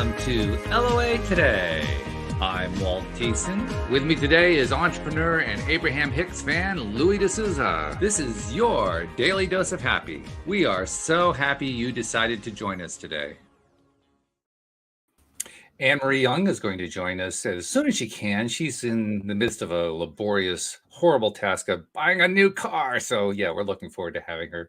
welcome to LOA Today. I'm Walt Thiessen. With me today is entrepreneur and Abraham Hicks fan, Louis D'Souza. This is your daily dose of happy. We are so happy you decided to join us today. Anne-Marie Young is going to join us as soon as she can. She's in the midst of a laborious, horrible task of buying a new car. So yeah, we're looking forward to having her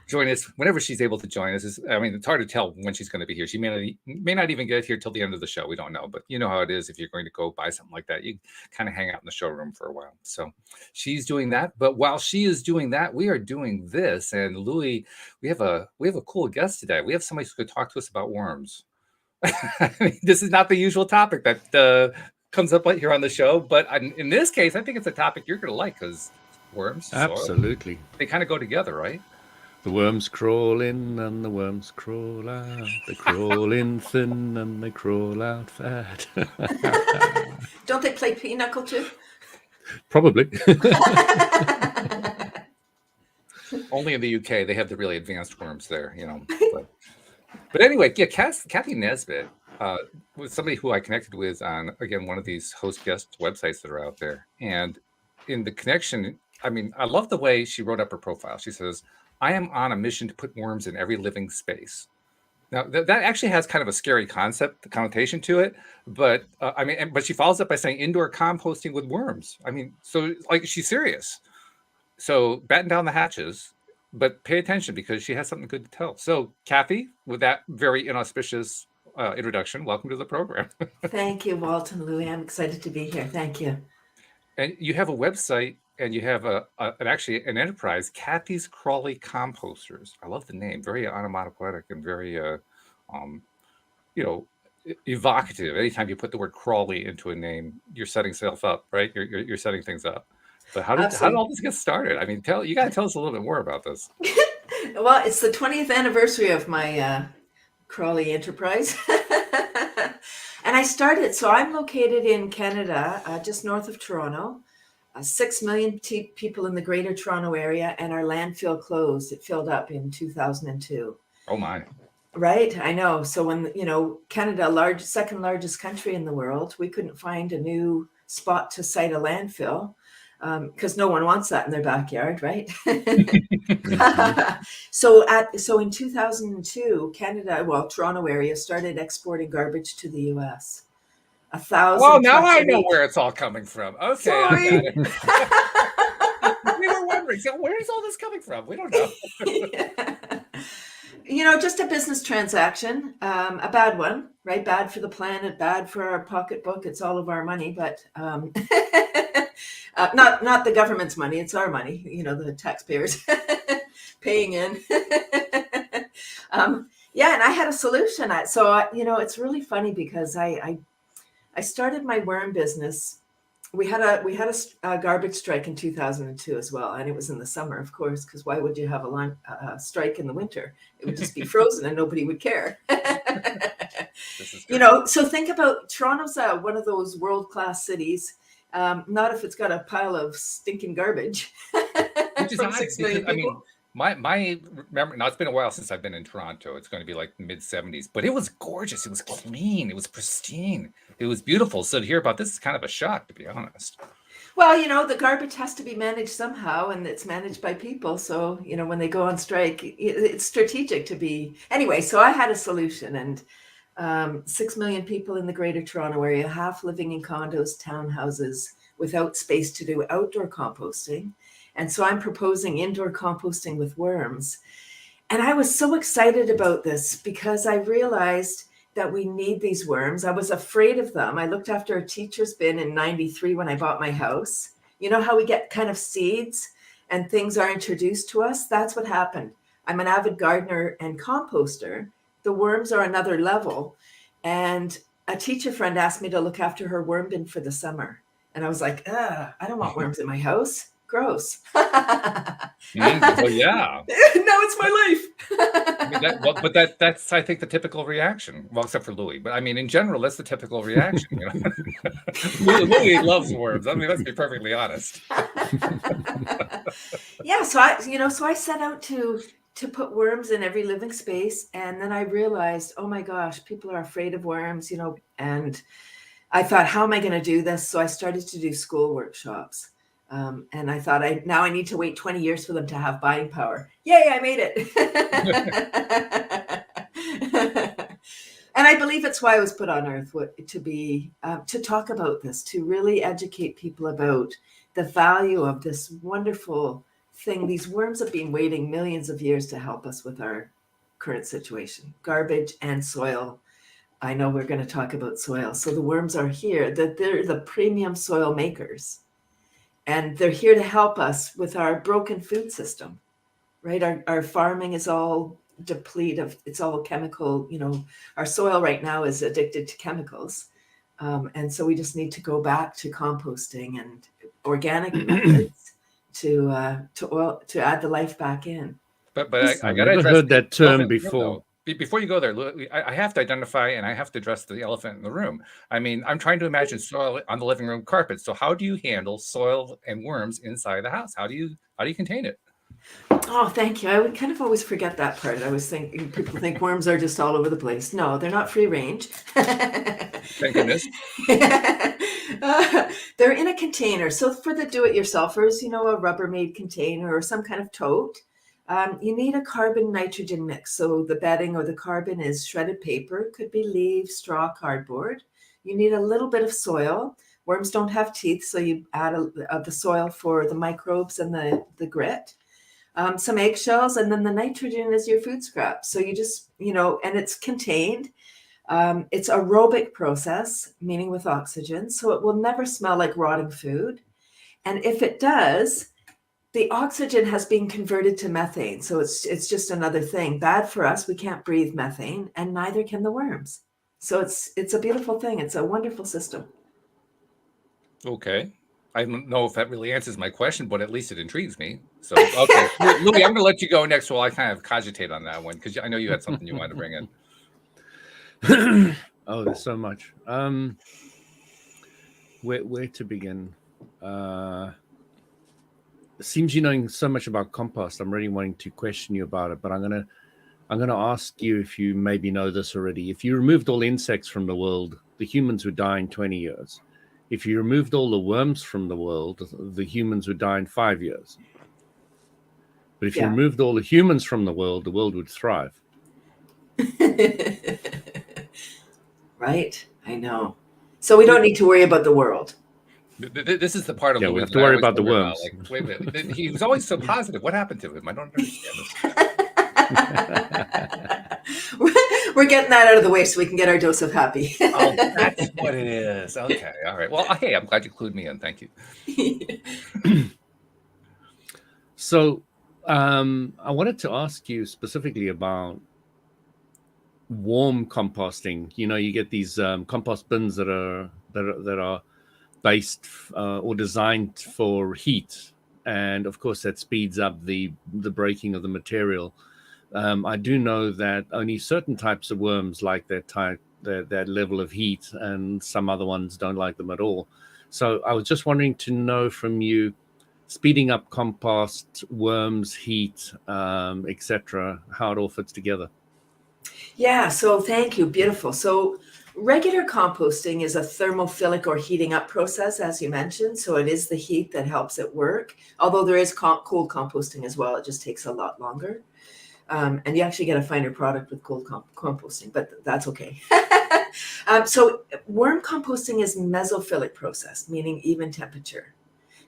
join us whenever she's able to join us. It's hard to tell when she's going to be here. She may not even get here till the end of the show. We don't know, but you know how it is. If you're going to go buy something like that, you kind of hang out in the showroom for a while. So she's doing that. But while she is doing that, we are doing this. And Louis, we have a cool guest today. We have somebody who could talk to us about worms. This is not the usual topic that comes up here on the show, but in this case, I think it's a topic you're going to like because worms, absolutely, soil, they kind of go together, right? The worms crawl in and the worms crawl out. They crawl in thin and they crawl out fat. Don't they play pinochle too? Probably. Only in the UK they have the really advanced worms there, you know. But anyway, yeah, Cathy Nesbitt was somebody who I connected with on, again, one of these host guest websites that are out there. And in the connection, I mean, I love the way she wrote up her profile. She says, I am on a mission to put worms in every living space. Now, that actually has kind of a scary connotation to it. But but she follows up by saying indoor composting with worms. I mean, so like she's serious. So batten down the hatches. But pay attention because she has something good to tell. So, Cathy, with that very inauspicious introduction, welcome to the program. Thank you, Walt and Louis. I'm excited to be here. Thank you. And you have a website, and you have actually an enterprise, Cathy's Crawly Composters. I love the name. Very onomatopoetic and very, evocative. Anytime you put the word crawly into a name, you're setting yourself up, right? You're setting things up. But how did all this get started? I mean, you got to tell us a little bit more about this. Well, it's the 20th anniversary of my Crawly enterprise. And I started, so I'm located in Canada, just north of Toronto, 6 million people in the greater Toronto area, and our landfill closed. It filled up in 2002. Oh, my. Right, I know. So when, Canada, second largest country in the world, we couldn't find a new spot to site a landfill. Because no one wants that in their backyard, right? So in 2002, Toronto area started exporting garbage to the U.S. 1,000. Well, now I know where it's all coming from. Okay, sorry. I got it. We were wondering, so where is all this coming from? We don't know. Yeah. Just a business transaction, a bad one, right? Bad for the planet, bad for our pocketbook. It's all of our money, but not the government's money. It's our money, the taxpayers paying in. And I had a solution. It's really funny because I started my worm business. We had a garbage strike in 2002 as well, and it was in the summer, of course, because why would you have a strike in the winter? It would just be frozen and nobody would care. So think about Toronto's one of those world-class cities. Not if it's got a pile of stinking garbage. Which is nice because, I mean, my memory, now it's been a while since I've been in Toronto. It's going to be like mid 70s, but it was gorgeous. It was clean. It was pristine. It was beautiful. So to hear about this is kind of a shock, to be honest. Well, the garbage has to be managed somehow, and it's managed by people. So, when they go on strike, it's strategic to be. Anyway, so I had a solution, and 6 million people in the greater Toronto area, half living in condos, townhouses, without space to do outdoor composting. And so I'm proposing indoor composting with worms. And I was so excited about this because I realized that we need these worms. I was afraid of them. I looked after a teacher's bin in 93 when I bought my house. You know how we get kind of seeds and things are introduced to us? That's what happened. I'm an avid gardener and composter. The worms are another level. And a teacher friend asked me to look after her worm bin for the summer. And I was like, I don't want worms in my house. Gross. Well, yeah. No, it's my life. I mean, that's I think the typical reaction. Well, except for Louis, but I mean, in general, that's the typical reaction. Louis loves worms. I mean, let's be perfectly honest. Yeah. So I set out to to put worms in every living space. And then I realized, oh my gosh, people are afraid of worms, and I thought, how am I going to do this? So I started to do school workshops. And I thought, now I need to wait 20 years for them to have buying power. Yay, I made it. And I believe it's why I was put on earth, to be, to talk about this, to really educate people about the value of this wonderful thing. These worms have been waiting millions of years to help us with our current situation, garbage and soil. I know we're going to talk about soil. So the worms are here, that they're the premium soil makers. And they're here to help us with our broken food system, right? Our farming is all depleted. It's all chemical. Our soil right now is addicted to chemicals. And so we just need to go back to composting and organic methods to add the life back in. But I I've got to never address heard the that elephant term in the room, before. though. Before you go there, I have to identify and I have to address the elephant in the room. I mean, I'm trying to imagine soil on the living room carpet. So how do you handle soil and worms inside the house? How do you contain it? Oh, thank you. I would kind of always forget that part. I was thinking people think worms are just all over the place. No, they're not free range. Thank goodness. They're in a container. So for the do-it-yourselfers, a Rubbermaid container or some kind of tote, you need a carbon nitrogen mix. So the bedding or the carbon is shredded paper, could be leaves, straw, cardboard. You need a little bit of soil. Worms don't have teeth, so you add the soil for the microbes and the grit. Some eggshells, and then the nitrogen is your food scrap. So you just, and it's contained. It's aerobic process, meaning with oxygen. So it will never smell like rotting food. And if it does, the oxygen has been converted to methane. So it's just another thing. Bad for us. We can't breathe methane, and neither can the worms. So it's a beautiful thing. It's a wonderful system. Okay. I don't know if that really answers my question, but at least it intrigues me. So, okay. Louis, I'm going to let you go next while I kind of cogitate on that one, because I know you had something you wanted to bring in. Oh, there's so much. Where to begin? It seems you knowing so much about compost. I'm really wanting to question you about it, but I'm gonna ask you if you maybe know this already. If you removed all insects from the world, the humans would die in 20 years. If you removed all the worms from the world, the humans would die in 5 years. But if you removed all the humans from the world would thrive. Right? I know. So we don't need to worry about the world. This is the part of we Louis have to worry about the worms. Like, wait a minute. He was always so positive. What happened to him? I don't understand this. We're getting that out of the way so we can get our dose of happy. Oh, that's what it is. Okay. All right. Well, hey, I'm glad you clued me in. Thank you. So I wanted to ask you specifically about warm composting. You get these compost bins that are based or designed for heat, and of course that speeds up the breaking of the material. I do know that only certain types of worms like that level of heat, and some other ones don't like them at all. So I was just wondering to know from you, speeding up compost, worms, heat, etc., how it all fits together. Yeah, so thank you. Beautiful. So regular composting is a thermophilic or heating up process, as you mentioned. So it is the heat that helps it work, although there is cold composting as well. It just takes a lot longer. And you actually get a finer product with cold composting, but that's okay. So worm composting is mesophilic process, meaning even temperature.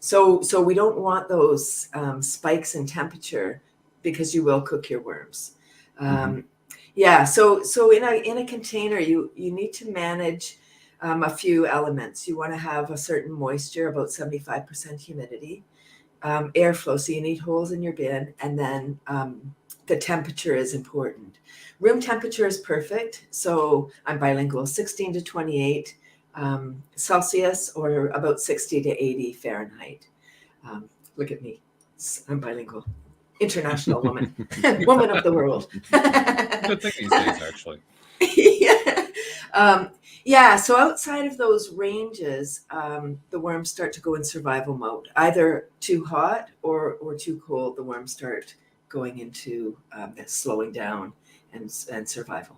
So we don't want those spikes in temperature, because you will cook your worms. Yeah, so in a container, you need to manage a few elements. You want to have a certain moisture, about 75% humidity, airflow. So you need holes in your bin, and then the temperature is important. Room temperature is perfect. So I'm bilingual, 16 to 28 Celsius, or about 60 to 80 Fahrenheit. Look at me. I'm bilingual. International woman. Woman of the world. Good thing these days, actually. Yeah. So outside of those ranges, the worms start to go in survival mode. Either too hot or too cold, the worms start going into slowing down and survival.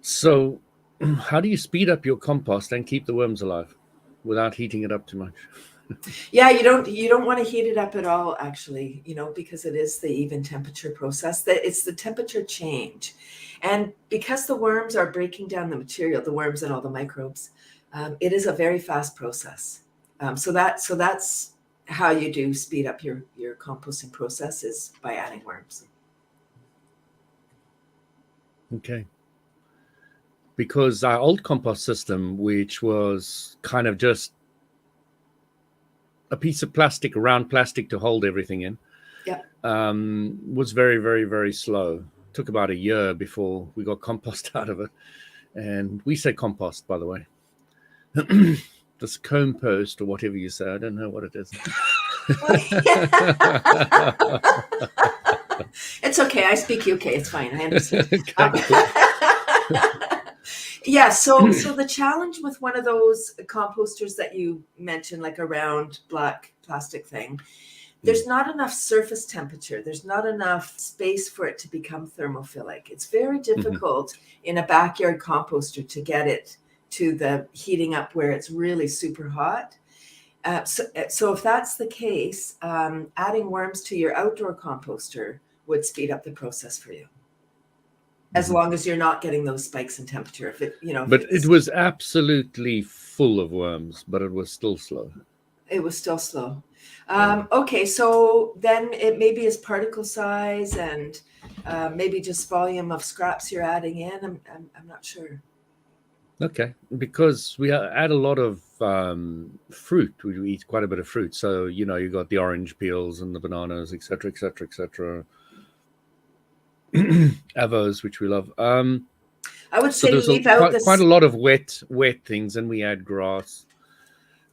So, how do you speed up your compost and keep the worms alive without heating it up too much? Yeah, you don't want to heat it up at all, actually, because it is the even temperature process. That it's the temperature change, and because the worms are breaking down the material, the worms and all the microbes, it is a very fast process. So that's how you do speed up your composting process, is by adding worms. Okay. Because our old compost system, which was kind of just a piece of plastic, round plastic to hold everything in, Yeah. was very, very, very slow. It took about a year before we got compost out of it. And we say compost, by the way. This compost or whatever you say, I don't know what it is. It's okay. I speak UK. It's fine. I understand. Okay, cool. Yeah. So the challenge with one of those composters that you mentioned, like a round black plastic thing, there's not enough surface temperature. There's not enough space for it to become thermophilic. It's very difficult in a backyard composter to get it to the heating up where it's really super hot. So if that's the case, adding worms to your outdoor composter would speed up the process for you, as long as you're not getting those spikes in temperature. But it was absolutely full of worms, but it was still slow. It was still slow. Okay, so then it maybe is particle size and maybe just volume of scraps you're adding in. I'm not sure. Okay, because we add a lot of fruit. We eat quite a bit of fruit. So, you got the orange peels and the bananas, etc., etc., etc. Avos, which we love. I would So say there's leave out this. quite a lot of wet things, and we add grass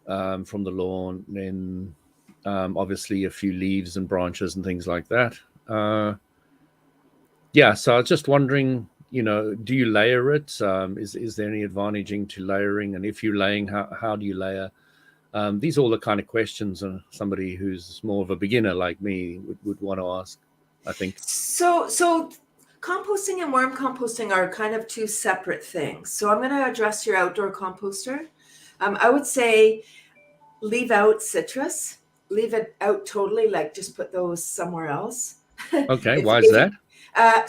from the lawn, then obviously a few leaves and branches and things like that. Yeah, so I was just wondering, do you layer it? Is there any advantaging to layering? And if you're laying, how do you layer? These are all the kind of questions somebody who's more of a beginner like me would want to ask, I think. So composting and worm composting are kind of two separate things. So I'm going to address your outdoor composter. I would say leave out citrus, leave it out totally, like just put those somewhere else. Okay, why is that?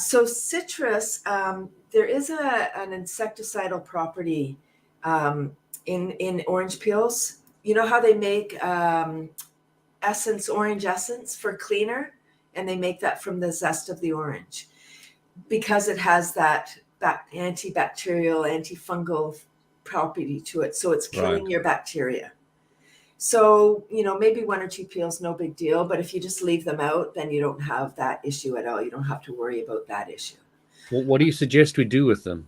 So citrus, there is an insecticidal property in orange peels. You know how they make orange essence for cleaner, and they make that from the zest of the orange, because it has that antibacterial, antifungal property to it. So it's killing your bacteria. So, maybe one or two peels, no big deal. But if you just leave them out, then you don't have that issue at all. You don't have to worry about that issue. Well, what do you suggest we do with them?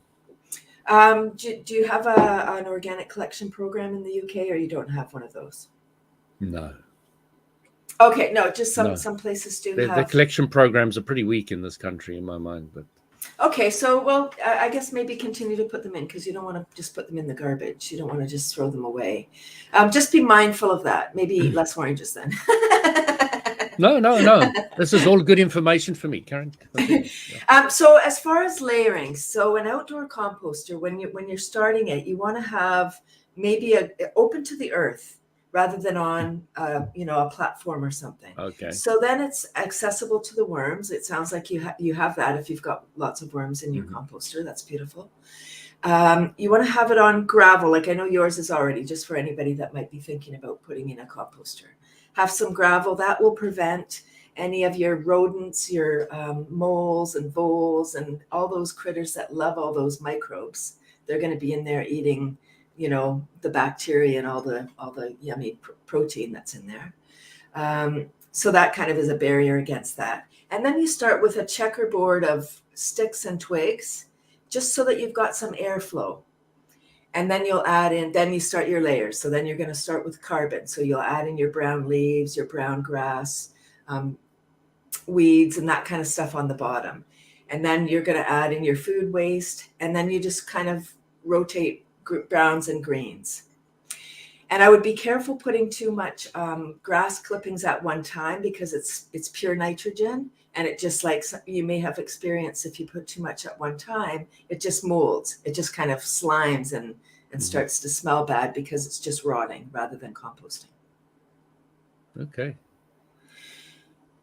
Do you have an organic collection program in the UK, or you don't have one of those? No. Okay, no, just some places do have. The collection programs are pretty weak in this country, in my mind. But okay, so well, I guess maybe continue to put them in, because you don't want to just put them in the garbage. You don't want to just throw them away. Just be mindful of that. Maybe eat less oranges then. No. This is all good information for me, Karen. So as far as layering, so an outdoor composter, when you're starting it, you want to have maybe open to the earth rather than on a platform or something. Okay. So then it's accessible to the worms. It sounds like you have that if you've got lots of worms in your composter. That's beautiful. You want to have it on gravel, like I know yours is already, just for anybody that might be thinking about putting in a composter. Have some gravel. That will prevent any of your rodents, your moles and voles and all those critters that love all those microbes. They're going to be in there eating, the bacteria and all the yummy protein that's in there. So that kind of is a barrier against that. And then you start with a checkerboard of sticks and twigs, just so that you've got some airflow. And then you'll add in, then you start your layers. So then you're going to start with carbon. So you'll add in your brown leaves, your brown grass, weeds, and that kind of stuff on the bottom. And then you're going to add in your food waste. And then you just kind of rotate browns and greens. And I would be careful putting too much grass clippings at one time, because it's pure nitrogen, and it just, like you may have experienced, if you put too much at one time, it just molds. It just kind of slimes and starts to smell bad, because it's just rotting rather than composting. Okay.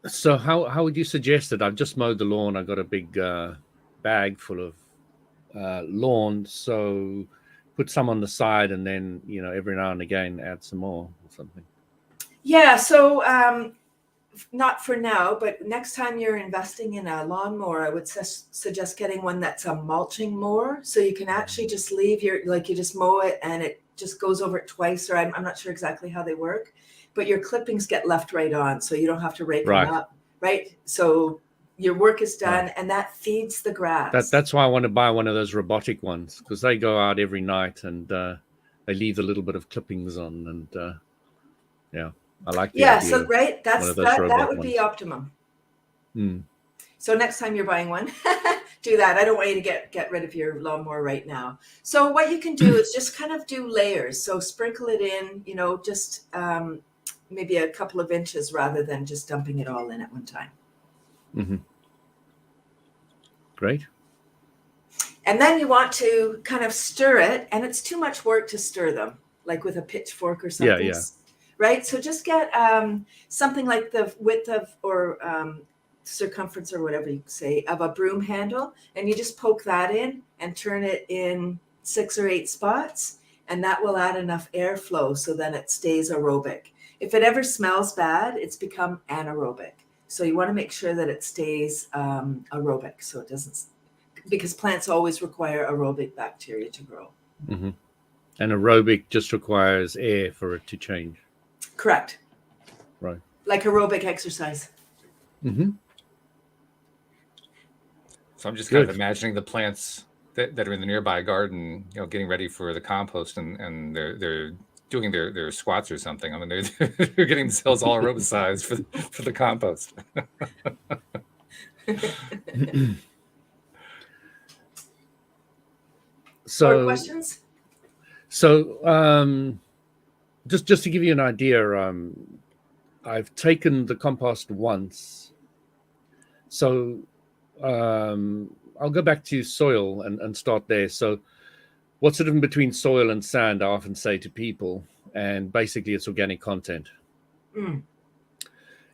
So how would you suggest it? I've just mowed the lawn. I got a big bag full of lawn. So put some on the side, and then, every now and again add some more or something. Yeah. So not for now, but next time you're investing in a lawnmower, I would suggest getting one that's a mulching mower. So you can actually just leave you just mow it, and it just goes over it twice, or I'm not sure exactly how they work, but your clippings get left right on, so you don't have to rake them up, right? So your work is done, and that feeds the grass. That's why I want to buy one of those robotic ones, because they go out every night, and they leave a little bit of clippings on, and I like the idea. So right, that would be optimum. So next time you're buying one, do that. I don't want you to get rid of your lawnmower right now. So what you can do is just kind of do layers. So sprinkle it in, just maybe a couple of inches, rather than just dumping it all in at one time. Great. And then you want to kind of stir it, and it's too much work to stir them, like with a pitchfork or something. Yeah. Right. So just get something like the width of, or circumference, or whatever you say, of a broom handle, and you just poke that in and turn it in 6 or 8 spots, and that will add enough airflow so then it stays aerobic. If it ever smells bad, it's become anaerobic. So you want to make sure that it stays aerobic, so it doesn't, because plants always require aerobic bacteria to grow. And aerobic just requires air for it to change. Correct. Right. Like aerobic exercise. So I'm just kind of imagining the plants that are in the nearby garden, getting ready for the compost, and they're doing their squats or something. I mean, they're getting themselves all aerobicized for the compost. So, more questions? So, just to give you an idea, I've taken the compost once. So I'll go back to soil and start there. So what's the difference between soil and sand? I often say to people, and basically it's organic content.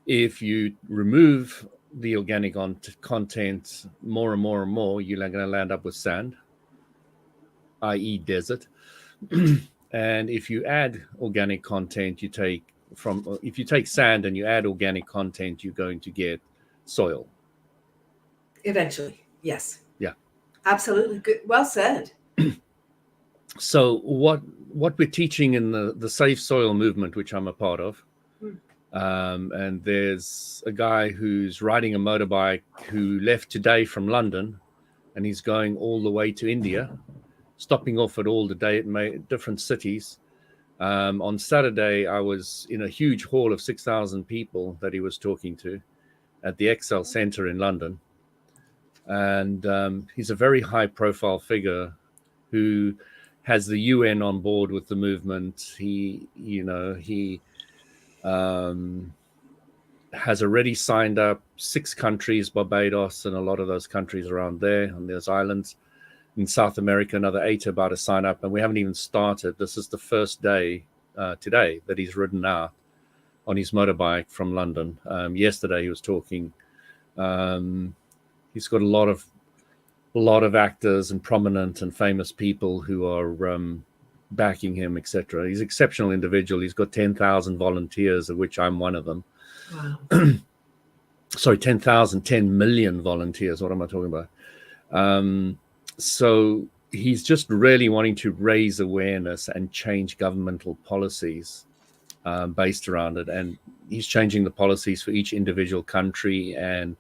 If you remove the organic content more and more and more, you're going to land up with sand, i.e. desert. And if you add organic content, if you take sand and you add organic content, you're going to get soil. Eventually, yes. Yeah. Absolutely. Good. Well said. So what we're teaching in the safe soil movement, which I'm a part of, and there's a guy who's riding a motorbike who left today from London, and he's going all the way to India, stopping off at all the different cities. On Saturday, I was in a huge hall of 6,000 people that he was talking to at the Excel Center in London. And he's a very high-profile figure who has the UN on board with the movement. He has already signed up 6 countries, Barbados and a lot of those countries around there, on those islands. In South America, another 8 about to sign up, and we haven't even started. This is the first day today that he's ridden out on his motorbike from London. Yesterday he was talking. He's got a lot of actors and prominent and famous people who are backing him, etc. He's an exceptional individual. He's got 10,000 volunteers, of which I'm one of them. Wow. Sorry, 10 million volunteers. What am I talking about? So he's just really wanting to raise awareness and change governmental policies based around it. And he's changing the policies for each individual country and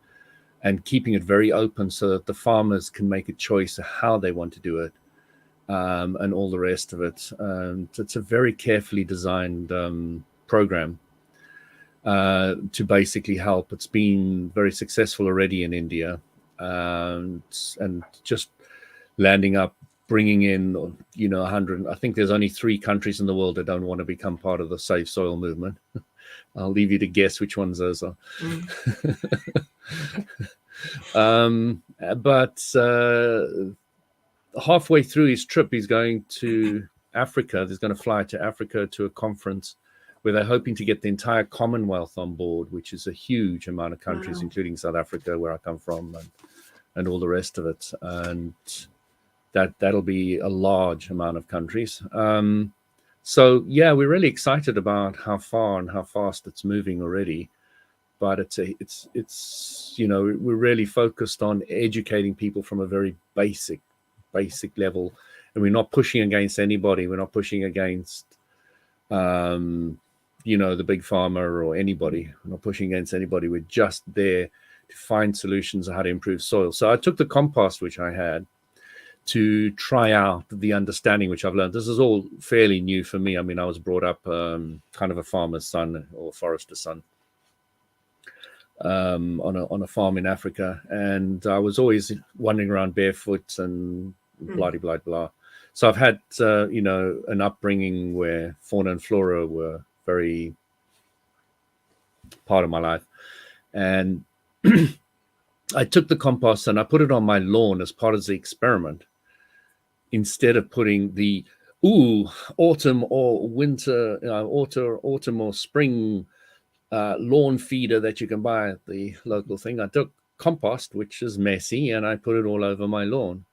keeping it very open so that the farmers can make a choice of how they want to do it and all the rest of it. It's a very carefully designed program to basically help. It's been very successful already in India and just landing up bringing in, 100. I think there's only 3 countries in the world that don't want to become part of the Save Soil movement. I'll leave you to guess which ones those are. But halfway through his trip, he's going to Africa. He's going to fly to Africa to a conference where they're hoping to get the entire Commonwealth on board, which is a huge amount of countries, including South Africa, where I come from, and all the rest of it. And that'll be a large amount of countries. So yeah, we're really excited about how far and how fast it's moving already. But it's we're really focused on educating people from a very basic level, and we're not pushing against anybody. We're not pushing against the big pharma or anybody. We're not pushing against anybody. We're just there to find solutions on how to improve soil. So I took the compost which I had to try out the understanding which I've learned. This is all fairly new for me. I mean, I was brought up kind of a farmer's son or forester's son on a farm in Africa, and I was always wandering around barefoot and blah blah blah. So I've had an upbringing where fauna and flora were very part of my life, and I took the compost and I put it on my lawn as part of the experiment, instead of putting the autumn or winter, autumn or spring lawn feeder that you can buy at the local thing. I took compost, which is messy, and I put it all over my lawn.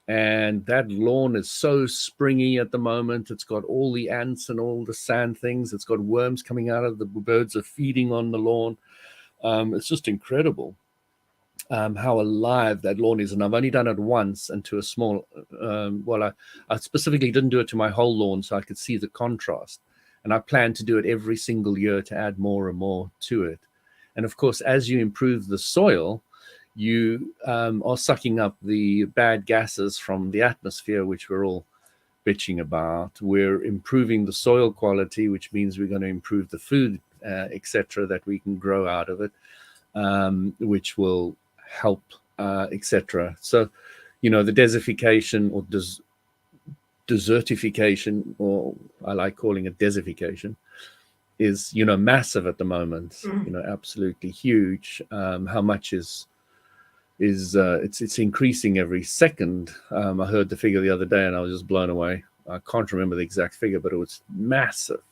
And that lawn is so springy at the moment. It's got all the ants and all the sand things. It's got worms coming out of the birds are feeding on the lawn. It's just incredible how alive that lawn is. And I've only done it once, and to a small, I specifically didn't do it to my whole lawn so I could see the contrast. And I plan to do it every single year to add more and more to it. And of course, as you improve the soil, you are sucking up the bad gases from the atmosphere, which we're all bitching about. We're improving the soil quality, which means we're going to improve the food, etc., that we can grow out of it, which will help, etc. So, the desertification or desertification, or I like calling it desertification, is massive at the moment. Absolutely huge. How much is it's increasing every second. I heard the figure the other day and I was just blown away. I can't remember the exact figure, but it was massive.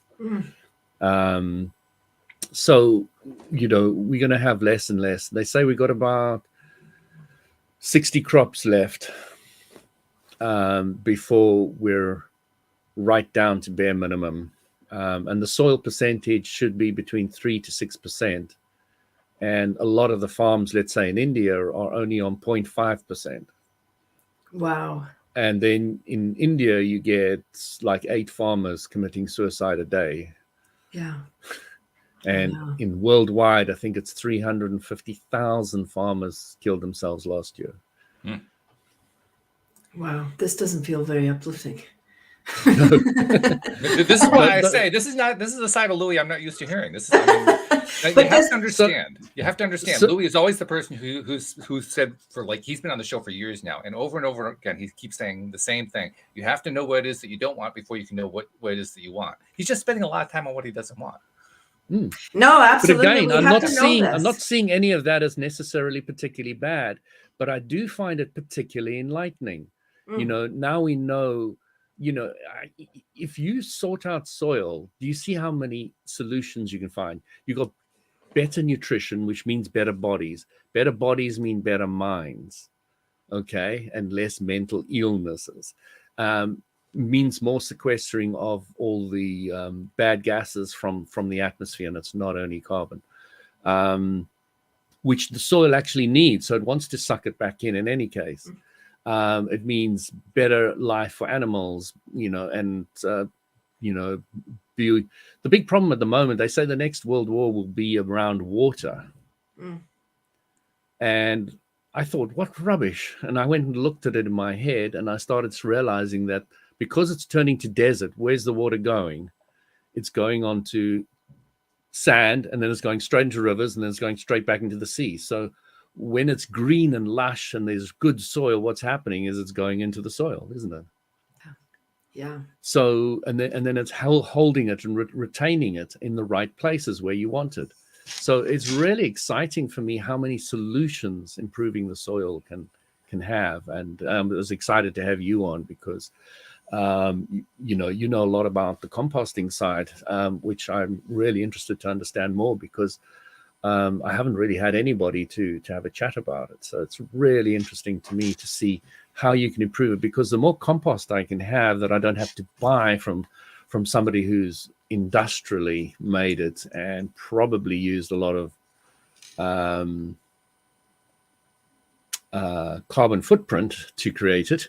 So we're going to have less and less. They say we got about 60 crops left before we're right down to bare minimum, and the soil percentage should be between 3 to 6%, and a lot of the farms, let's say in India, are only on 0.5%. Wow. And then in India you get like 8 farmers committing suicide a day. Yeah. And in worldwide, I think it's 350,000 farmers killed themselves last year. Wow, this doesn't feel very uplifting. This is why I say this is a side of Louis I'm not used to hearing. This is, you have to understand. You have to understand. Louis is always the person who said, for like, he's been on the show for years now, and over again he keeps saying the same thing. You have to know what it is that you don't want before you can know what it is that you want. He's just spending a lot of time on what he doesn't want. No, absolutely. But again, I'm not seeing any of that as necessarily particularly bad, but I do find it particularly enlightening. Now we know, if you sort out soil, do you see how many solutions you can find? You got better nutrition, which means better bodies. Better bodies mean better minds, okay, and less mental illnesses. Means more sequestering of all the bad gases from the atmosphere, and it's not only carbon, which the soil actually needs. So it wants to suck it back in any case. It means better life for animals, and the big problem at the moment, they say the next world war will be around water. And I thought, what rubbish. And I went and looked at it in my head, and I started realizing that because it's turning to desert, where's the water going? It's going onto sand, and then it's going straight into rivers, and then it's going straight back into the sea. So when it's green and lush and there's good soil, what's happening is it's going into the soil, isn't it? Yeah. So, and then it's holding it and retaining it in the right places where you want it. So it's really exciting for me how many solutions improving the soil can have. And I was excited to have you on because, you know a lot about the composting side, which I'm really interested to understand more because I haven't really had anybody to have a chat about it. So it's really interesting to me to see how you can improve it, because the more compost I can have that I don't have to buy from somebody who's industrially made it and probably used a lot of carbon footprint to create it,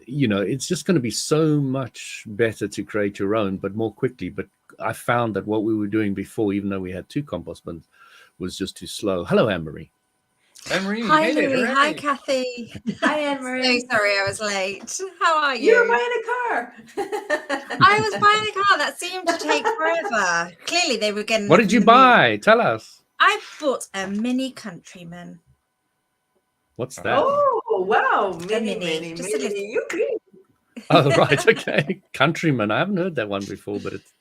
it's just going to be so much better to create your own, but more quickly. But I found that what we were doing before, even though we had 2 compost bins, was just too slow. Hello, Anne-Marie. Anne-Marie, Hi, you made it. Louis. Hooray. Hi, Cathy. Hi, Anne-Marie. So sorry I was late. How are you? You were buying a car. I was buying a car. That seemed to take forever. Clearly, they were getting. What did you buy? Tell us. I bought a Mini Countryman. What's that? Oh, wow. Mini. Just a little. You green. Oh, right. Okay. Countryman. I haven't heard that one before, but it's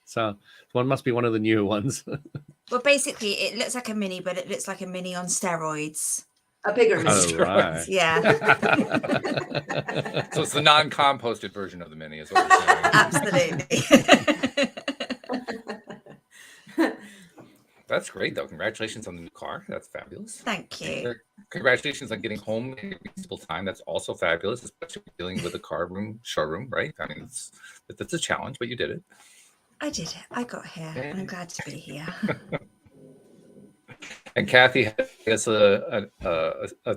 one must be one of the newer ones. Well, basically, it looks like a Mini, but it looks like a Mini on steroids. A bigger Mini. Oh, right. Yeah. So it's the non-composted version of the Mini, is what you're saying. Absolutely. That's great, though. Congratulations on the new car. That's fabulous. Thank you. Congratulations on getting home in a reasonable time. That's also fabulous, especially dealing with a showroom, right? I mean, it's a challenge, but you did it. I did it. I got here, and I'm glad to be here. And Cathy has a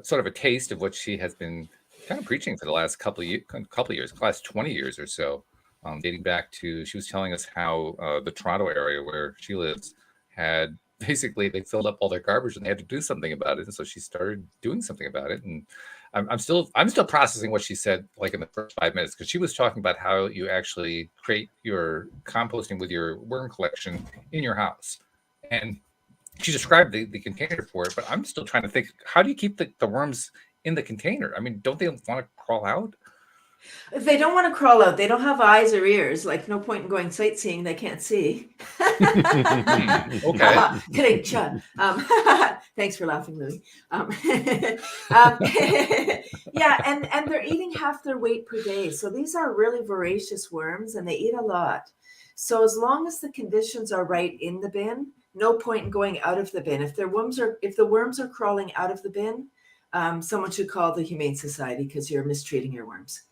sort of a taste of what she has been kind of preaching for the last couple of years, the last 20 years or so, dating back to, she was telling us how the Toronto area where she lives had basically, they filled up all their garbage and they had to do something about it. And so she started doing something about it. And I'm still processing what she said, like in the first 5 minutes, because she was talking about how you actually create your composting with your worm collection in your house. And she described the container for it, but I'm still trying to think, how do you keep the worms in the container? I mean, don't they want to crawl out? If they don't want to crawl out, they don't have eyes or ears. Like, no point in going sightseeing. They can't see. Okay. Kidding, Chud. Thanks for laughing, Louis. Yeah, and they're eating half their weight per day. So these are really voracious worms, and they eat a lot. So as long as the conditions are right in the bin, no point in going out of the bin. If the worms are crawling out of the bin, someone should call the Humane Society because you're mistreating your worms.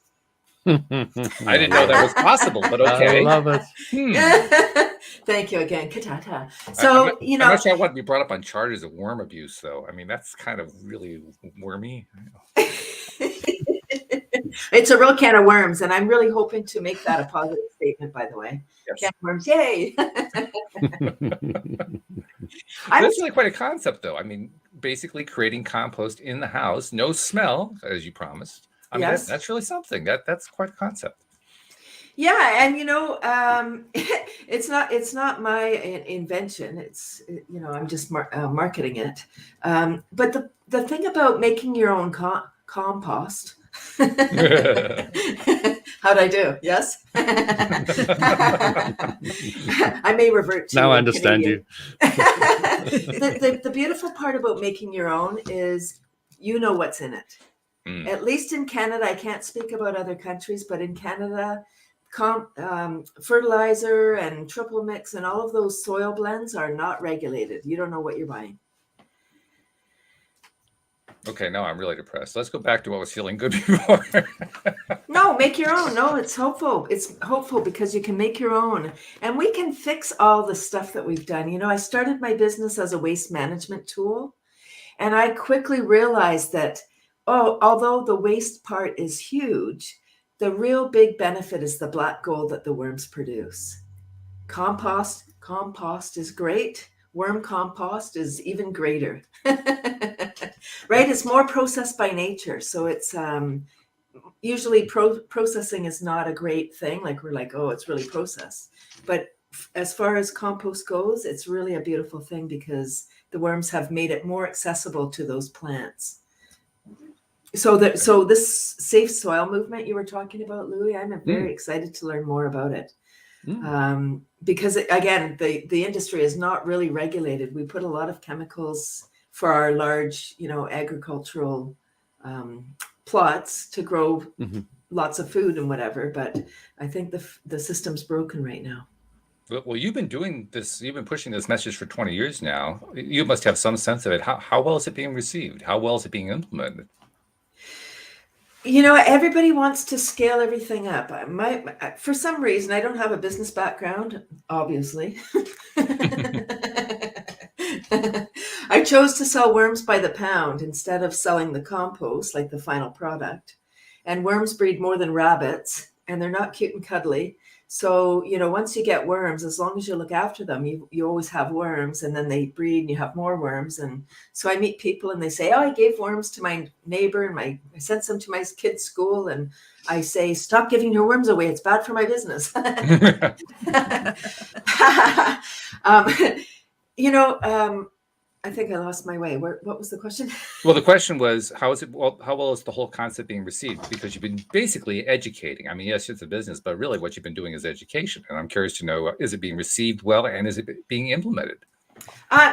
I didn't know that was possible, but okay. I love it. Thank you again, Katata. So, I'm not sure I want to be brought up on charges of worm abuse, though. I mean, that's kind of really wormy. It's a real can of worms, and I'm really hoping to make that a positive statement, by the way. Yes. Can of worms, yay! That's really quite a concept, though. I mean, basically creating compost in the house, no smell, as you promised. I mean, Yes. that's really something. That's quite a concept. Yeah, and it's not my invention. It's I'm just marketing it. But the thing about making your own compost. How'd I do? Yes. I may revert to now I understand Canadian. you. The beautiful part about making your own is you know what's in it. At least in Canada, I can't speak about other countries, but in Canada, fertilizer and triple mix and all of those soil blends are not regulated. You don't know what you're buying. Okay, now I'm really depressed. Let's go back to what was feeling good before. No, make your own. No, it's hopeful. It's hopeful because you can make your own. And we can fix all the stuff that we've done. I started my business as a waste management tool. And I quickly realized that, although the waste part is huge, the real big benefit is the black gold that the worms produce. Compost is great. Worm compost is even greater. Right? It's more processed by nature. So it's usually processing is not a great thing. Like we're like, oh, it's really processed. But as far as compost goes, it's really a beautiful thing because the worms have made it more accessible to those plants. So this safe soil movement you were talking about, Louis, I'm very excited to learn more about it. Because again, the industry is not really regulated. We put a lot of chemicals for our large, agricultural plots to grow lots of food and whatever. But I think the system's broken right now. Well, you've been doing this, you've been pushing this message for 20 years now. You must have some sense of it. How well is it being received? How well is it being implemented? Everybody wants to scale everything up. For some reason, I don't have a business background, obviously. I chose to sell worms by the pound instead of selling the compost, like the final product. And worms breed more than rabbits, and they're not cute and cuddly. So, once you get worms, as long as you look after them, you always have worms, and then they breed and you have more worms. And so I meet people and they say, oh, I gave worms to my neighbor and I sent some to my kid's school. And I say, stop giving your worms away. It's bad for my business. I think I lost my way. What was the question? Well, the question was, how well is the whole concept being received? Because you've been basically educating. I mean, yes, it's a business, but really what you've been doing is education. And I'm curious to know, is it being received well, and is it being implemented?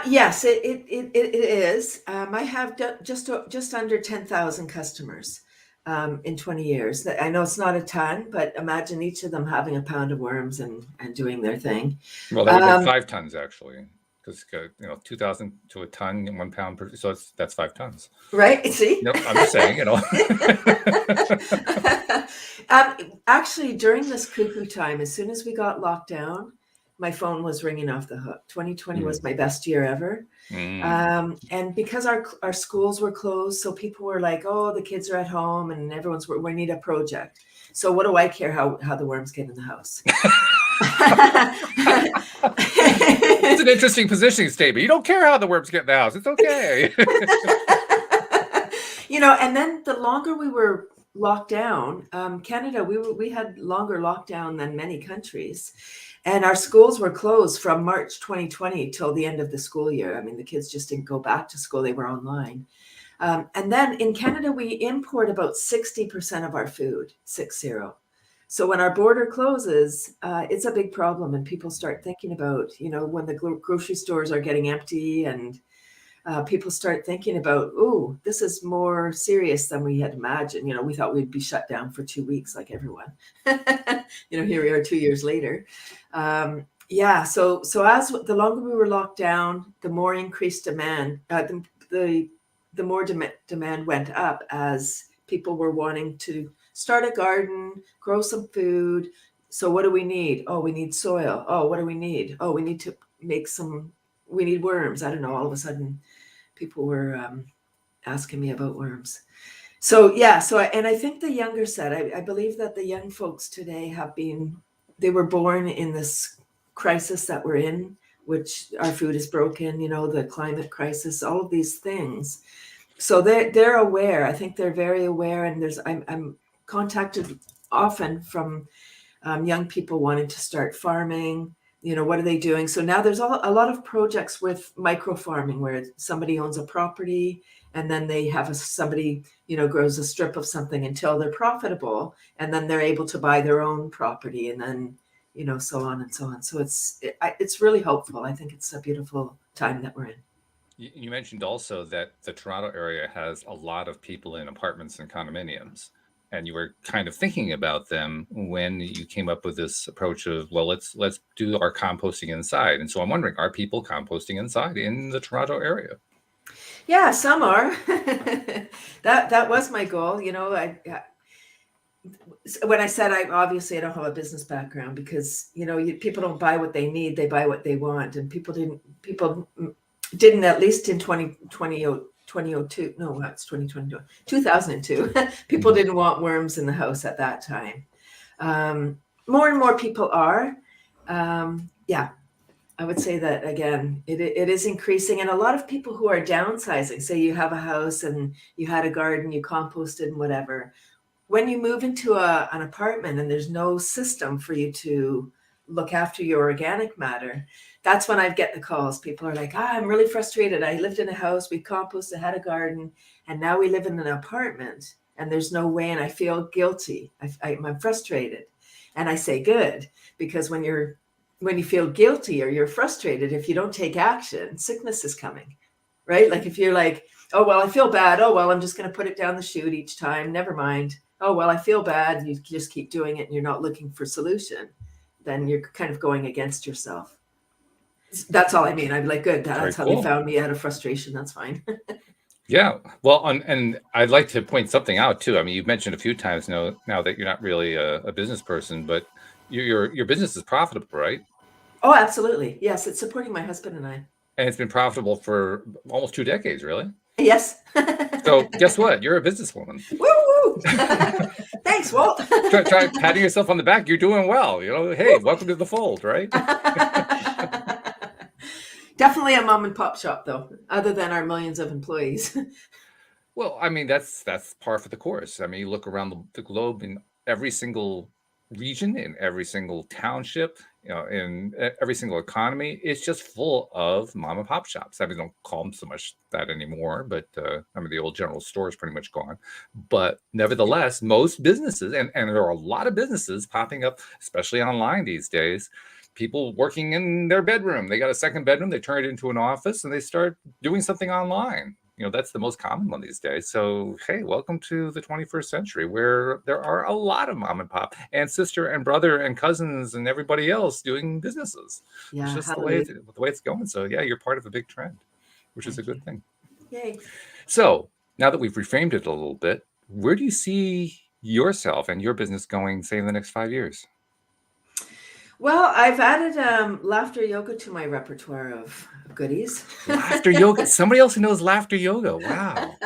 Yes, it is. I have just under 10,000 customers in 20 years. I know it's not a ton, but imagine each of them having a pound of worms and doing their thing. Well, that would have been 5 tons, actually. Because 2,000 to a ton, 1 pound per, so that's 5 tons, right? See, nope, I'm just saying, Actually, during this cuckoo time, as soon as we got locked down, my phone was ringing off the hook. 2020 was my best year ever, and because our schools were closed, so people were like, "Oh, the kids are at home, and we need a project." So what do I care how the worms get in the house? It's an interesting positioning statement. You don't care how the worms get in the house. It's okay. And then the longer we were locked down, Canada, we had longer lockdown than many countries. And our schools were closed from March 2020 till the end of the school year. I mean, the kids just didn't go back to school. They were online. And then in Canada, we import about 60% of our food, 60. So when our border closes, it's a big problem, and people start thinking about, when the grocery stores are getting empty, and people start thinking about, oh, this is more serious than we had imagined. We thought we'd be shut down for 2 weeks like everyone. Here we are 2 years later. So as the longer we were locked down, the more increased demand, the more demand went up as people were wanting to start a garden, grow some food. So what do we need? Oh, we need soil. Oh, what do we need? Oh, we need to we need worms. I don't know. All of a sudden, people were asking me about worms. So, and I think the younger set, I believe that the young folks today they were born in this crisis that we're in, which our food is broken, the climate crisis, all of these things. So they're aware. I think they're very aware. And I'm contacted often from young people wanting to start farming. What are they doing? So now there's a lot of projects with micro farming where somebody owns a property and then they have somebody, grows a strip of something until they're profitable, and then they're able to buy their own property, and then, so on and so on. So it's really hopeful. I think it's a beautiful time that we're in. You mentioned also that the Toronto area has a lot of people in apartments and condominiums, and you were kind of thinking about them when you came up with this approach of, well, let's do our composting inside. And so I'm wondering, are people composting inside in the Toronto area? Yeah, some are. That was my goal. When I said I don't have a business background, because people don't buy what they need, they buy what they want, and people didn't at least in 2002. No, that's 2022. 2002. People didn't want worms in the house at that time. More and more people are. I would say that, again, it is increasing. And a lot of people who are downsizing, say you have a house and you had a garden, you composted and whatever. When you move into an apartment and there's no system for you to look after your organic matter, that's when I get the calls. People are like, I'm really frustrated. I lived in a house, we composted, had a garden, and now we live in an apartment and there's no way, and I feel guilty. I'm frustrated. And I say, good, because when you feel guilty or you're frustrated, if you don't take action, sickness is coming, right? Like if you're like, oh, well, I feel bad. Oh, well, I'm just going to put it down the chute each time. Never mind. Oh, well, I feel bad. You just keep doing it and you're not looking for solution. Then you're kind of going against yourself. That's all I mean. I'm like, good. That's how they found me, out of frustration. That's fine. Yeah. Well, and I'd like to point something out too. I mean, you've mentioned a few times now that you're not really a business person, but your business is profitable, right? Oh, absolutely. Yes. It's supporting my husband and I. And it's been profitable for almost 2 decades, really? Yes. So guess what? You're a businesswoman. Woo! Thanks, Walt. Try patting yourself on the back. You're doing well. Hey, welcome to the fold, right? Definitely a mom and pop shop, though, other than our millions of employees. Well, I mean, that's par for the course. I mean, you look around the globe in every single region, in every single township, in every single economy, it's just full of mom and pop shops. I mean, don't call them so much that anymore, but I mean, the old general store is pretty much gone. But nevertheless, most businesses, and there are a lot of businesses popping up, especially online these days, people working in their bedroom. They got a second bedroom, they turn it into an office, and they start doing something online. That's the most common one these days. So, hey, welcome to the 21st century, where there are a lot of mom and pop and sister and brother and cousins and everybody else doing businesses. Yeah, it's just the way it's going. So, yeah, you're part of a big trend, which is a good thing. Yay. So now that we've reframed it a little bit, where do you see yourself and your business going, say, in the next 5 years? Well, I've added laughter yoga to my repertoire of goodies. Laughter yoga. Somebody else who knows laughter yoga. Wow.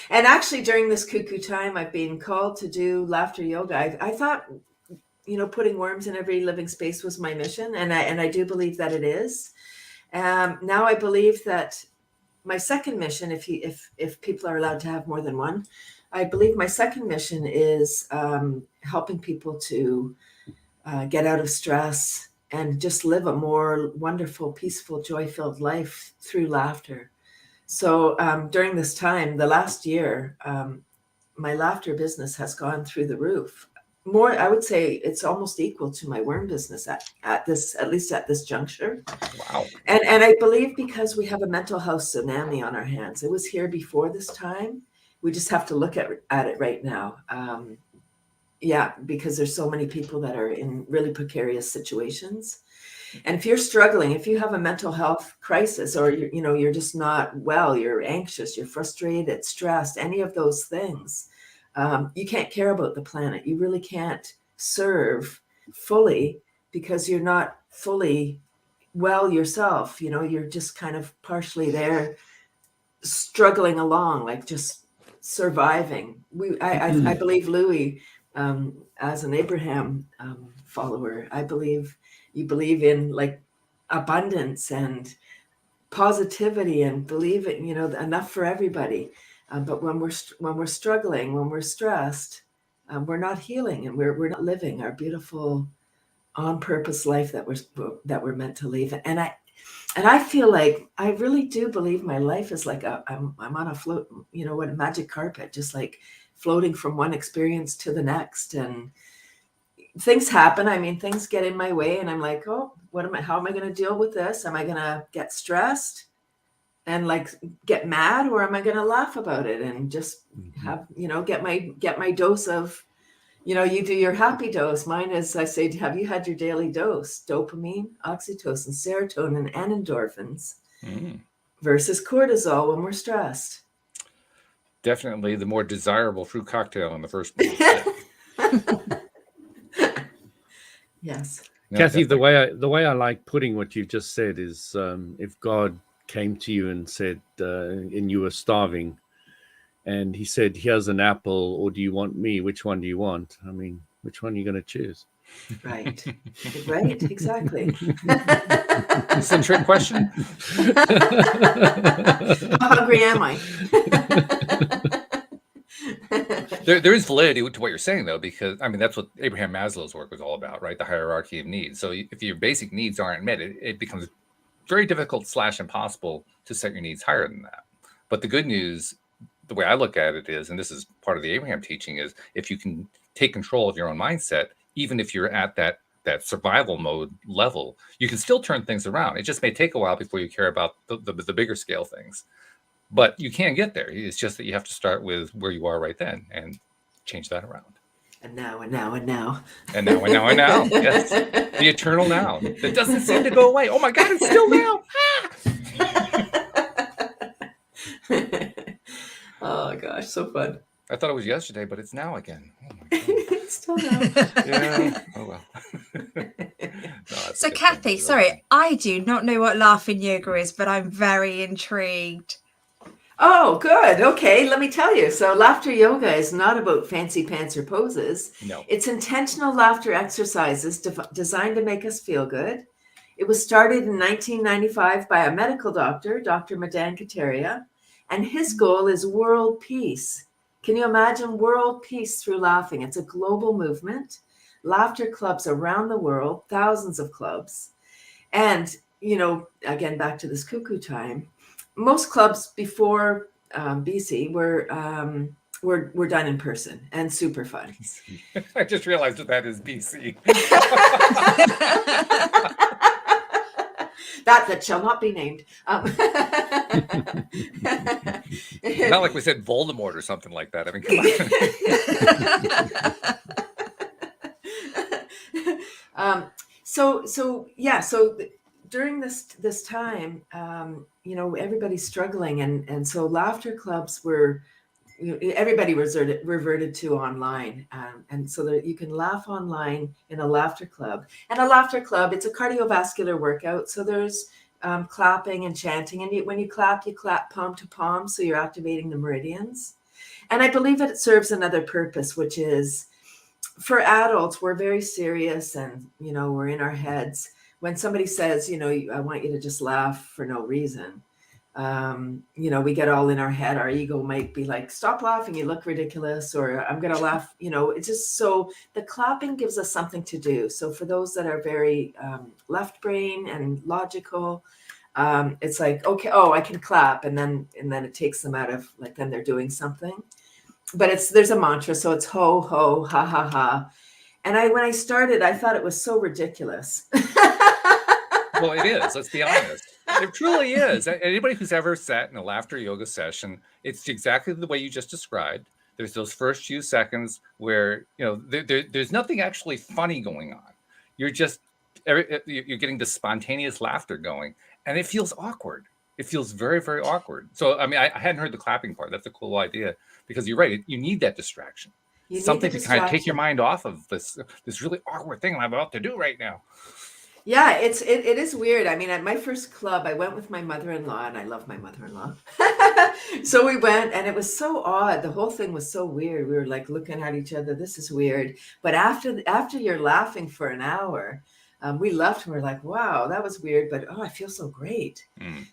And actually, during this cuckoo time, I've been called to do laughter yoga. I thought, putting worms in every living space was my mission, and I do believe that it is. Now I believe that my second mission, if people are allowed to have more than one, I believe my second mission is helping people to get out of stress and just live a more wonderful, peaceful, joy-filled life through laughter. So during this time, the last year, my laughter business has gone through the roof. More, I would say it's almost equal to my worm business at least at this juncture. Wow. And I believe because we have a mental health tsunami on our hands. It was here before this time. We just have to look at it right now. Yeah, because there's so many people that are in really precarious situations. And if you're struggling, if you have a mental health crisis, or you're just not well, you're anxious, you're frustrated, stressed, any of those things, you can't care about the planet. You really can't serve fully because you're not fully well yourself. You're just kind of partially there, struggling along, like just surviving. I believe Louis, as an Abraham follower, I believe you believe in like abundance and positivity and believe it, enough for everybody. But when we're struggling, when we're stressed, we're not healing, and we're not living our beautiful on-purpose life that we're meant to live. And I feel like I really do believe my life is like I'm on a float, a magic carpet, just like floating from one experience to the next. And things happen. I mean, things get in my way, and I'm like, oh, how am I going to deal with this? Am I going to get stressed and like get mad, or am I going to laugh about it and just have, get my dose of, you do your happy dose. Mine is, I say, have you had your daily dose? Dopamine, oxytocin, serotonin, and endorphins versus cortisol when we're stressed. Definitely the more desirable fruit cocktail in the first place. Yes. No, Cathy, definitely. the way I like putting what you've just said is, if God came to you and said, and you were starving, and he said, "Here's an apple, or do you want me? Which one do you want?" I mean, which one are you going to choose? Right. Right. Exactly. It's a trick question. How hungry am I? There is validity to what you're saying, though, because I mean that's what Abraham Maslow's work was all about, right? The hierarchy of needs. So if your basic needs aren't met, it becomes very difficult / impossible to set your needs higher than that. But the good news, the way I look at it is, and this is part of the Abraham teaching, is if you can take control of your own mindset, even if you're at that survival mode level, you can still turn things around. It just may take a while before you care about the bigger scale things. But you can get there. It's just that you have to start with where you are right then and change that around. And now, and now, and now. And now, and now, and now. Yes. The eternal now. That doesn't seem to go away. Oh my God, it's still now. Oh gosh, so fun. I thought it was yesterday, but it's now again. Oh my God. It's still now. Yeah. Oh well. No, So Cathy, sorry, I do not know what laughing yoga is, but I'm very intrigued. Oh, good. Okay, let me tell you. So laughter yoga is not about fancy pants or poses. No. It's intentional laughter exercises designed to make us feel good. It was started in 1995 by a medical doctor, Dr. Madan Kataria, and his goal is world peace. Can you imagine world peace through laughing? It's a global movement. Laughter clubs around the world, thousands of clubs. And, you know, again, back to this cuckoo time, most clubs before BC were done in person and super fun. I just realized that is BC. that shall not be named. Not like we said Voldemort or something like that. I mean, come on. So during this time, you know, everybody's struggling, and so laughter clubs were, you know, everybody reverted to online, and so that you can laugh online in a laughter club. And a laughter club, it's a cardiovascular workout, so there's clapping and chanting, and when you clap palm to palm, so you're activating the meridians. And I believe that it serves another purpose, which is, for adults, we're very serious, and you know, we're in our heads. When somebody says, you know, I want you to just laugh for no reason, you know, we get all in our head. Our ego might be like, stop laughing, you look ridiculous, or I'm going to laugh. You know, it's just, so the clapping gives us something to do. So for those that are very left brain and logical, it's like, okay, oh, I can clap. And then it takes them out of, like, then they're doing something. But there's a mantra. So it's ho, ho, ha, ha, ha. And when I started, I thought it was so ridiculous. Well, it is. Let's be honest. It truly is. Anybody who's ever sat in a laughter yoga session, it's exactly the way you just described. There's those first few seconds where, you know, there's nothing actually funny going on. You're getting this spontaneous laughter going, and it feels awkward. It feels very, very awkward. So, I mean, I hadn't heard the clapping part. That's a cool idea, because you're right. You need that distraction. Something to kind of take your mind off of this really awkward thing I'm about to do right now. Yeah, it is weird. I mean, at my first club, I went with my mother-in-law, and I love my mother-in-law. So we went, and it was so odd. The whole thing was so weird. We were like looking at each other. This is weird. But after you're laughing for an hour, we left and we're like, wow, that was weird, but oh, I feel so great.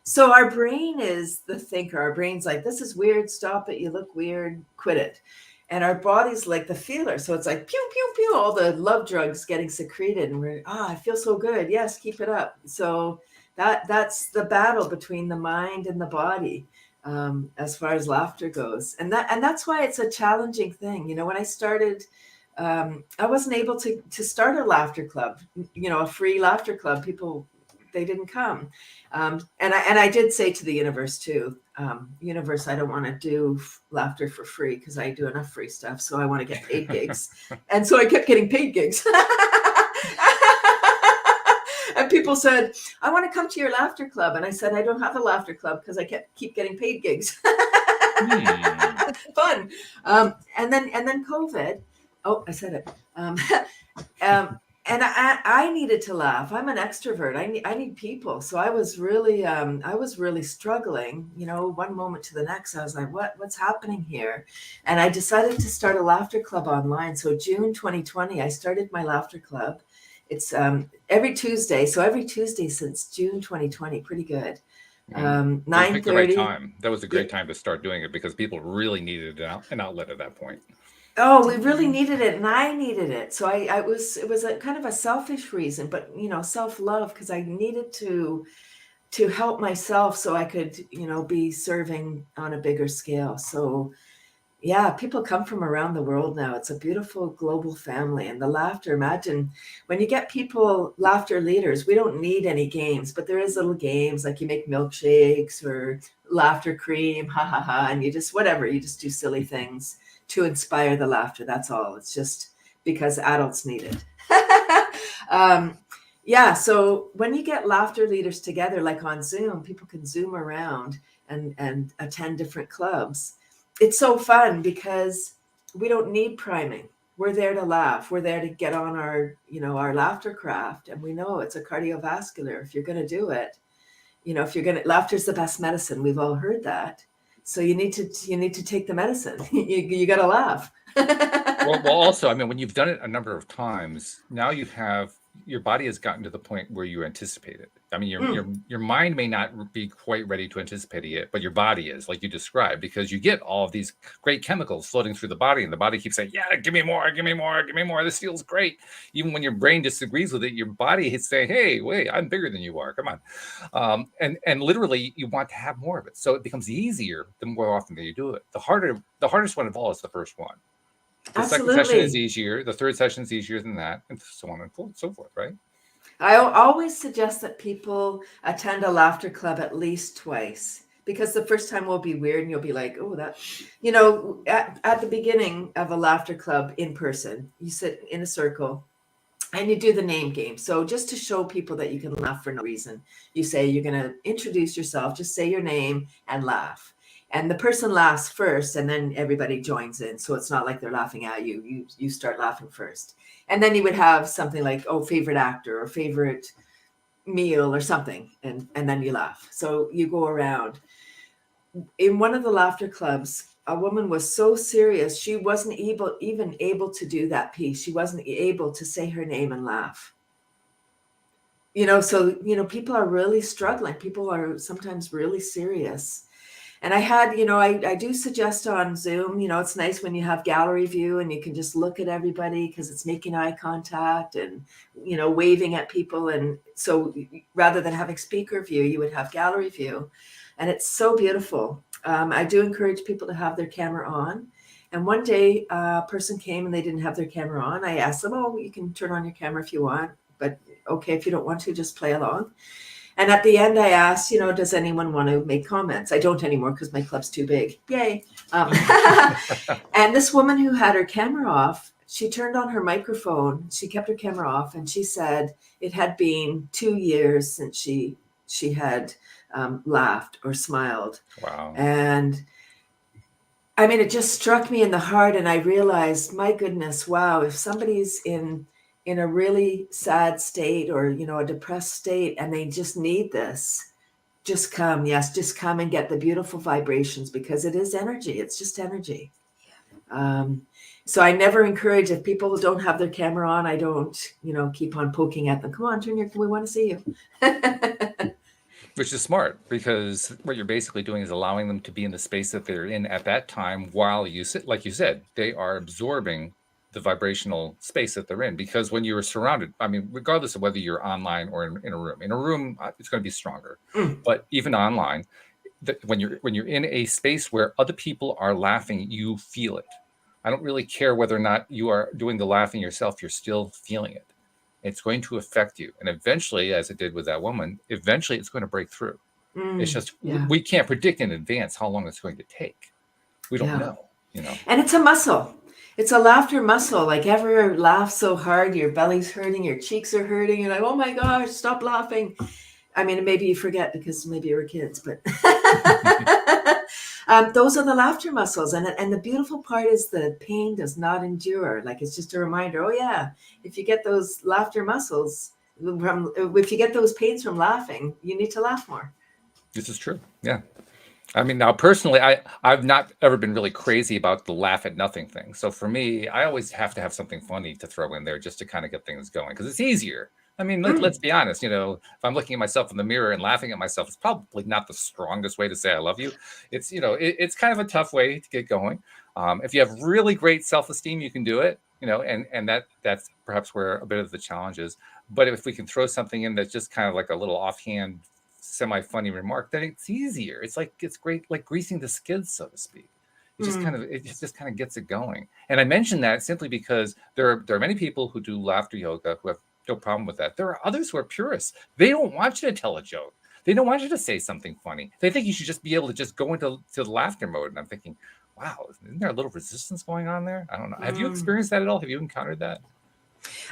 So our brain is the thinker. Our brain's like, this is weird. Stop it. You look weird. Quit it. And our body's like the feeler. So it's like, pew, pew, pew, all the love drugs getting secreted. And we're, I feel so good. Yes, keep it up. So that's the battle between the mind and the body, as far as laughter goes. And that's why it's a challenging thing. You know, when I started, I wasn't able to start a laughter club, you know, a free laughter club. People, they didn't come. And I did say to the universe too, universe, I don't want to do laughter for free because I do enough free stuff. So I want to get paid gigs. And so I kept getting paid gigs. And people said, I want to come to your laughter club. And I said, I don't have a laughter club because I keep getting paid gigs. Fun. And then COVID. Oh, I said it. And I needed to laugh. I'm an extrovert. I need people. So I was really struggling. You know, one moment to the next, I was like, what's happening here? And I decided to start a laughter club online. So June 2020, I started my laughter club. It's every Tuesday. So every Tuesday since June 2020, pretty good. You picked the right 9:30. time. That was a great time to start doing it because people really needed an outlet at that point. Oh, we really needed it, and I needed it. So it was a kind of a selfish reason, but self-love, because I needed to help myself so I could, be serving on a bigger scale. So yeah, people come from around the world now. It's a beautiful global family. And the laughter, imagine when you get people, laughter leaders, we don't need any games, but there is little games like you make milkshakes or laughter cream, ha ha ha, and you just do silly things to inspire the laughter. That's all. It's just because adults need it. Yeah, so when you get laughter leaders together, like on Zoom, people can Zoom around and attend different clubs. It's so fun because we don't need priming. We're there to laugh. We're there to get on our laughter craft. And we know it's a cardiovascular. If you're going to do it, laughter's the best medicine. We've all heard that. So you need to take the medicine. you got to laugh. Well, also, I mean, when you've done it a number of times, now your body has gotten to the point where you anticipate it. I mean, your mind may not be quite ready to anticipate it yet, but your body is, like you described, because you get all of these great chemicals floating through the body, and the body keeps saying, "Yeah, give me more, give me more, give me more. This feels great." Even when your brain disagrees with it, your body is saying, "Hey, wait, I'm bigger than you are. Come on." And literally, you want to have more of it, so it becomes easier the more often that you do it. The hardest one of all is the first one. The Absolutely. second session is easier. The third session is easier than that, and so on and so forth, right? I always suggest that people attend a laughter club at least twice, because the first time will be weird and you'll be like, oh, that, at the beginning of a laughter club in person, you sit in a circle and you do the name game. So just to show people that you can laugh for no reason, you say you're going to introduce yourself, just say your name and laugh. And the person laughs first, and then everybody joins in. So it's not like they're laughing at you. You start laughing first. And then you would have something like, favorite actor or favorite meal or something. And then you laugh. So you go around. In one of the laughter clubs, a woman was so serious, she wasn't even able to do that piece. She wasn't able to say her name and laugh. So, people are really struggling. People are sometimes really serious. And I had, I do suggest on Zoom, it's nice when you have gallery view and you can just look at everybody because it's making eye contact and, waving at people. And so rather than having speaker view, you would have gallery view. And it's so beautiful. I do encourage people to have their camera on. And one day a person came and they didn't have their camera on. I asked them, you can turn on your camera if you want, but okay, if you don't want to, just play along. And at the end, I asked, does anyone want to make comments? I don't anymore because my club's too big. Yay. And this woman who had her camera off, she turned on her microphone. She kept her camera off, and she said it had been 2 years since she had laughed or smiled. Wow. And I mean, it just struck me in the heart, and I realized, my goodness, wow, if somebody's in a really sad state or, a depressed state and they just need this, just come and get the beautiful vibrations, because it is energy. It's just energy. So I never encourage, if people don't have their camera on, I don't, keep on poking at them. Come on, we want to see you. Which is smart, because what you're basically doing is allowing them to be in the space that they're in at that time while you sit, like you said, they are absorbing the vibrational space that they're in. Because when you're surrounded, I mean, regardless of whether you're online or in a room, it's going to be stronger. But even online, when you're in a space where other people are laughing, you feel it. I don't really care whether or not you are doing the laughing yourself, you're still feeling it. It's going to affect you. And eventually, as it did with that woman, it's going to break through. It's just, we can't predict in advance how long it's going to take. We don't know, And it's a muscle. It's a laughter muscle. Like, ever laugh so hard, your belly's hurting, your cheeks are hurting. You're like, oh my gosh, stop laughing. I mean, maybe you forget because maybe you were kids, but those are the laughter muscles. And the beautiful part is the pain does not endure. Like, it's just a reminder. Oh yeah, if you get those laughter muscles, if you get those pains from laughing, you need to laugh more. This is true. Yeah. I mean, now personally, I've not ever been really crazy about the laugh at nothing thing. So for me, I always have to have something funny to throw in there just to kind of get things going, because it's easier I mean, let's be honest. If I'm looking at myself in the mirror and laughing at myself, it's probably not the strongest way to say I love you. It's it's kind of a tough way to get going. If you have really great self-esteem, you can do it. And that's perhaps where a bit of the challenge is. But if we can throw something in that's just kind of like a little offhand, semi-funny remark, then it's easier. It's great, like greasing the skids, so to speak. It just kind of gets it going. And I mention that simply because there are many people who do laughter yoga who have no problem with that. There are others who are purists. They don't want you to tell a joke. They don't want you to say something funny. They think you should just be able to just go into the laughter mode. And I'm thinking, wow, isn't there a little resistance going on there? I don't know. Have you experienced that at all? Have you encountered that?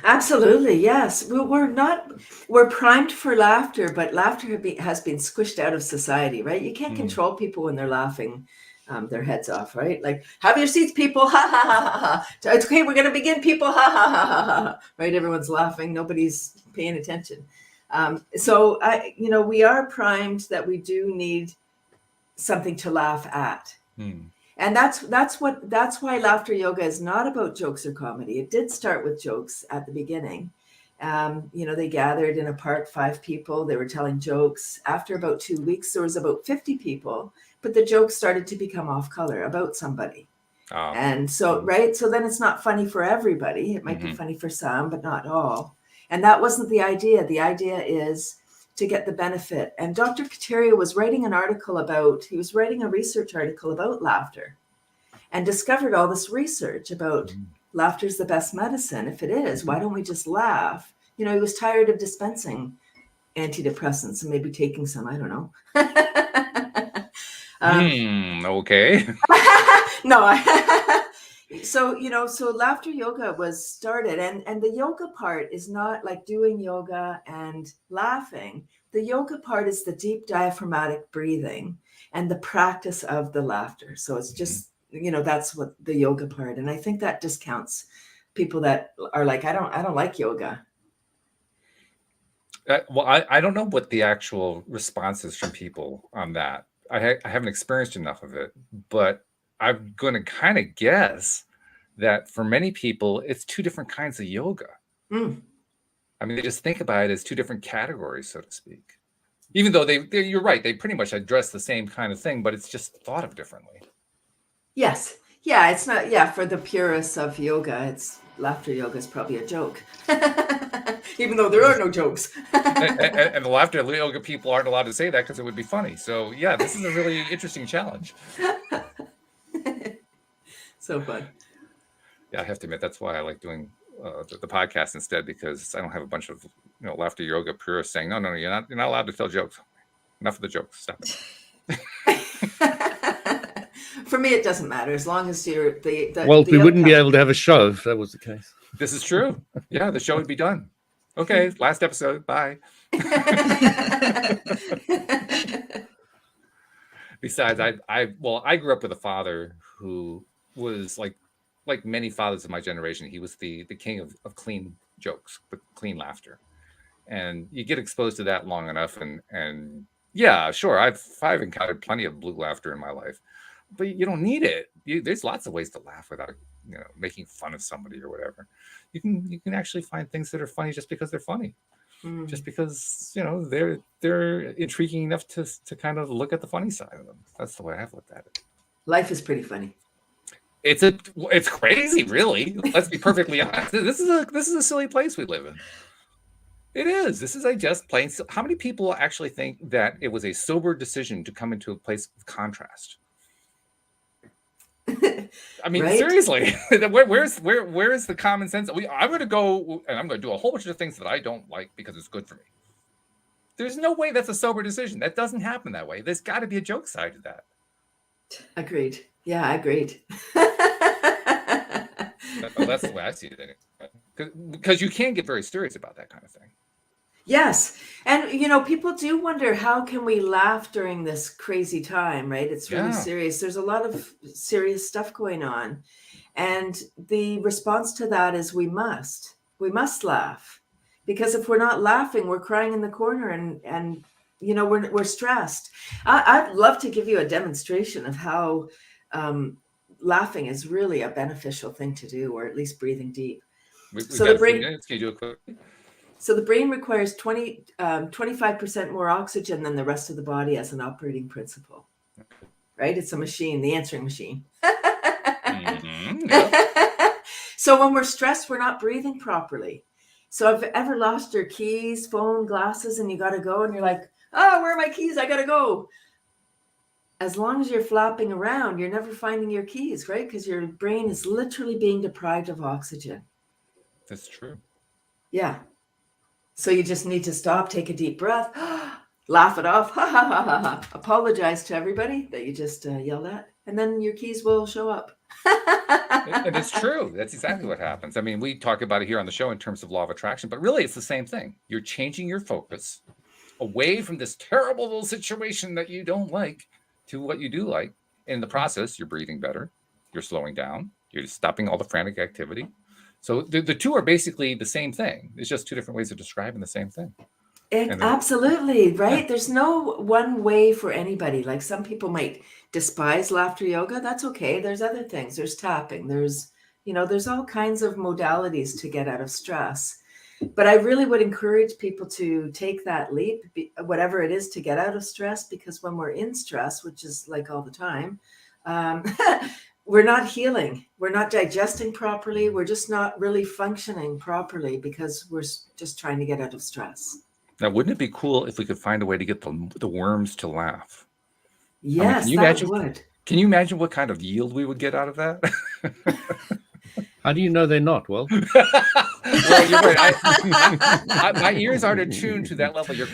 Absolutely, yes. We're primed for laughter, but laughter has been squished out of society, right? You can't control people when they're laughing their heads off, right? Like, have your seats, people, ha ha ha ha ha. It's okay, we're gonna begin, people, ha ha ha ha ha. Right? Everyone's laughing, nobody's paying attention. So we are primed that we do need something to laugh at. And that's why laughter yoga is not about jokes or comedy. It did start with jokes at the beginning. They gathered in a park, 5 people. They were telling jokes. After about 2 weeks, there was about 50 people, but the jokes started to become off color about somebody. Oh. And so, right. So then it's not funny for everybody. It might be funny for some, but not all. And that wasn't the idea. The idea is to get the benefit. And Dr. Kateria was writing a research article about laughter and discovered all this research about laughter's the best medicine. If it is, why don't we just laugh? He was tired of dispensing antidepressants and maybe taking some, I don't know. Okay. No. So laughter yoga was started, and the yoga part is not like doing yoga and laughing. The yoga part is the deep diaphragmatic breathing and the practice of the laughter. So it's just, that's what the yoga part. And I think that discounts people that are like, I don't like yoga. Well, I don't know what the actual response is from people on that. I haven't experienced enough of it, but I'm going to kind of guess that for many people, it's 2 different kinds of yoga. I mean, they just think about it as 2 different categories, so to speak. Even though you're right, they pretty much address the same kind of thing, but it's just thought of differently. Yes. Yeah, it's not, for the purists of yoga, laughter yoga is probably a joke. Even though there are no jokes. and the laughter yoga people aren't allowed to say that because it would be funny. So yeah, this is a really interesting challenge. So fun. Yeah, I have to admit, that's why I like doing the podcast instead, because I don't have a bunch of laughter yoga purists saying, no, you're not allowed to tell jokes. Enough of the jokes. Stop it. For me, it doesn't matter as long as you're we wouldn't be able to have a show if that was the case. This is true. Yeah, the show would be done. Okay, last episode. Bye. Besides, I grew up with a father who was like many fathers of my generation. He was the king of clean jokes, but clean laughter. And you get exposed to that long enough, and yeah, sure, I've encountered plenty of blue laughter in my life, but you don't need it. There's lots of ways to laugh without making fun of somebody or whatever. You can actually find things that are funny just because they're funny. Just because they're intriguing enough to kind of look at the funny side of them. That's the way I've looked at it. Life is pretty funny. It's crazy, really. Let's be perfectly honest. This is a silly place we live in. It is. This is just plain. How many people actually think that it was a sober decision to come into a place of contrast? I mean, right? Seriously, where's the common sense? I'm going to go and I'm going to do a whole bunch of things that I don't like because it's good for me. There's no way that's a sober decision. That doesn't happen that way. There's got to be a joke side to that. Agreed. Yeah, agreed. Well, that's the way I see it. Because you can get very serious about that kind of thing. Yes. And, people do wonder, how can we laugh during this crazy time, right? It's really serious. There's a lot of serious stuff going on. And the response to that is we must laugh. Because if we're not laughing, we're crying in the corner and we're stressed. I'd love to give you a demonstration of how laughing is really a beneficial thing to do, or at least breathing deep. So the brain. Can you do it quickly? So the brain requires 25% more oxygen than the rest of the body as an operating principle. Right? It's a machine, the answering machine. Yeah. So when we're stressed, we're not breathing properly. So have you ever lost your keys, phone, glasses, and you got to go and you're like, oh, where are my keys? I got to go. As long as you're flapping around, you're never finding your keys, right? Because your brain is literally being deprived of oxygen. That's true. Yeah. So you just need to stop, take a deep breath, laugh it off, apologize to everybody that you just yelled at, and then your keys will show up. And it's true. That's exactly what happens. I mean, we talk about it here on the show in terms of law of attraction, but really it's the same thing. You're changing your focus away from this terrible little situation that you don't like to what you do like. In the process, you're breathing better, you're slowing down, you're stopping all the frantic activity. So the two are basically the same thing. It's just two different ways of describing the same thing. Absolutely, right? Yeah. There's no one way for anybody. Like some people might despise laughter yoga. That's okay. There's other things. There's tapping. There's all kinds of modalities to get out of stress. But I really would encourage people to take that leap, whatever it is, to get out of stress, because when we're in stress, which is like all the time, we're not healing. We're not digesting properly. We're just not really functioning properly because we're just trying to get out of stress. Now, wouldn't it be cool if we could find a way to get the worms to laugh? Yes, would. Can you imagine what kind of yield we would get out of that? How do you know they're not? Well, well, you're right. My ears aren't attuned to that level. You're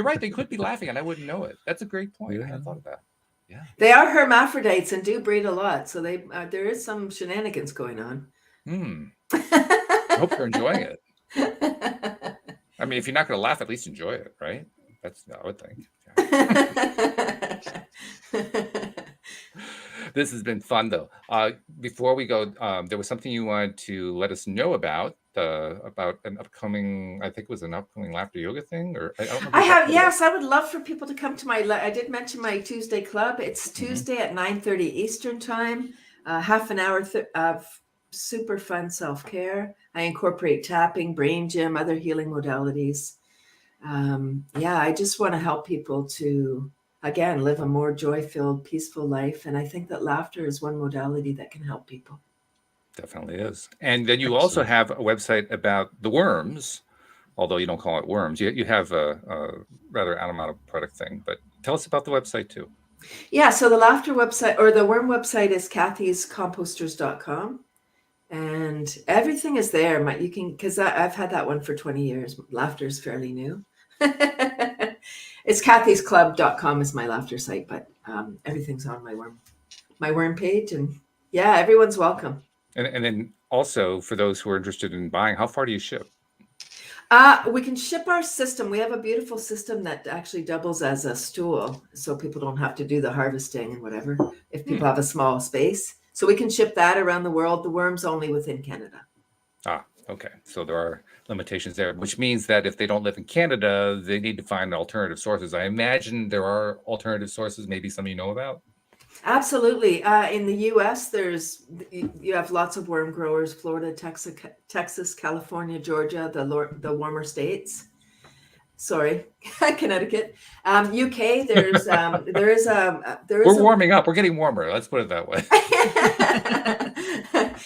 right. They could be laughing, and I wouldn't know it. That's a great point. I hadn't thought of that. Yeah, they are hermaphrodites and do breed a lot, so they there is some shenanigans going on. I hope you're enjoying it. I mean, if you're not going to laugh, at least enjoy it, right? That's I would think. Yeah. This has been fun, though. Before we go, there was something you wanted to let us know about an upcoming. I think it was an upcoming laughter yoga thing, or I don't remember. Yes, I would love for people to come to my. I did mention my Tuesday club. It's Tuesday at 9:30 Eastern time. Half an hour of super fun self-care. I incorporate tapping, brain gym, other healing modalities. I just want to help people to, again, live a more joy-filled, peaceful life. And I think that laughter is one modality that can help people. Definitely is. And then you also have a website about the worms, although you don't call it worms. You have a rather onomatopoeic thing, but tell us about the website too. Yeah, so the laughter website, or the worm website, is cathy'scomposters.com. And everything is there. You can, because I've had that one for 20 years. Laughter is fairly new. It's cathy'sclub.com is my laughter site, but everything's on my worm page. And yeah, everyone's welcome. And then also for those who are interested in buying, how far do you ship? We can ship our system. We have a beautiful system that actually doubles as a stool, so people don't have to do the harvesting and whatever if people have a small space. So we can ship that around the world. The worm's only within Canada. Okay. So there are limitations there, which means that if they don't live in Canada, they need to find alternative sources. I imagine there are alternative sources, maybe some you know about. Absolutely. In the U.S., you have lots of worm growers: Florida, Texas, California, Georgia, the warmer states. Sorry, Connecticut. UK, We're warming up. We're getting warmer. Let's put it that way.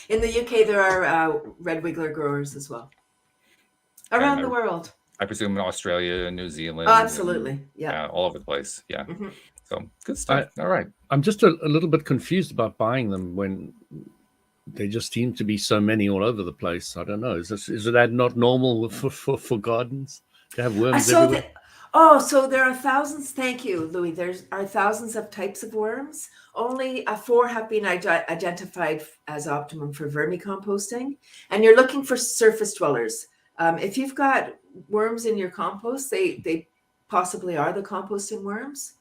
In the UK, there are red wiggler growers as well around the world. I presume in Australia and New Zealand. Oh, absolutely. Yeah. All over the place. Yeah. Mm-hmm. So good stuff. All right. I'm just a little bit confused about buying them when there just seem to be so many all over the place. I don't know. Is that not normal for gardens to have worms everywhere? So there are thousands. Thank you, Louis. There are thousands of types of worms. Only 4 have been identified as optimum for vermicomposting. And you're looking for surface dwellers. If you've got worms in your compost, they possibly are the composting worms.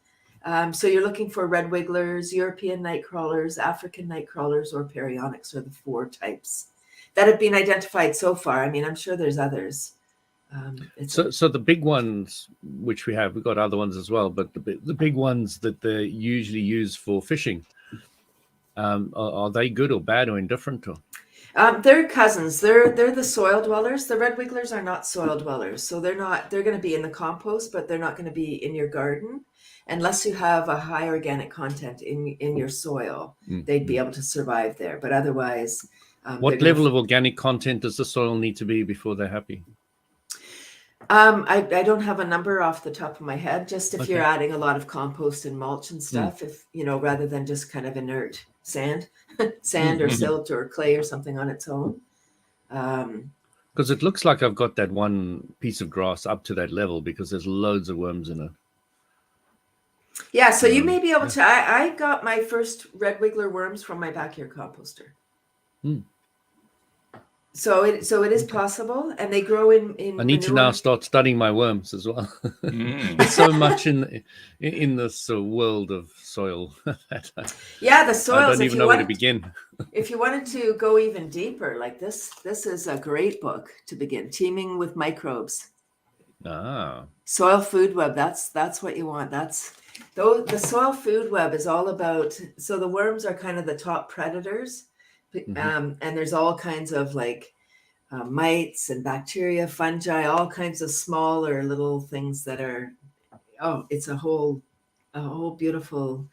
So you're looking for red wigglers, European night crawlers, African night crawlers, or perionyx are the 4 types that have been identified so far. I mean, I'm sure there's others. So the big ones, which we've got other ones as well, but the big ones that they usually use for fishing, are they good or bad or indifferent? They're cousins. They're the soil dwellers. The red wigglers are not soil dwellers, so they're going to be in the compost, but they're not going to be in your garden unless you have a high organic content in your soil. They'd be able to survive there, but otherwise, what level of organic content does the soil need to be before they're happy? I don't have a number off the top of my head. Just if Okay. you're adding a lot of compost and mulch and stuff, if rather than just kind of inert sand or silt or clay or something on its own. Because it looks like I've got that one piece of grass up to that level because there's loads of worms in it. Yeah, so you may be able to. I got my first red wiggler worms from my backyard composter. So it is possible, and they grow in. I need to now start studying my worms as well. There's so much in this world of soil. Yeah, the soils. I don't even know where to begin. If you wanted to go even deeper, like this is a great book to begin. Teeming with Microbes. Soil food web. That's what you want. The soil food web is all about. So the worms are kind of the top predators. And there's all kinds of like mites and bacteria, fungi, all kinds of smaller little things that are, it's a whole beautiful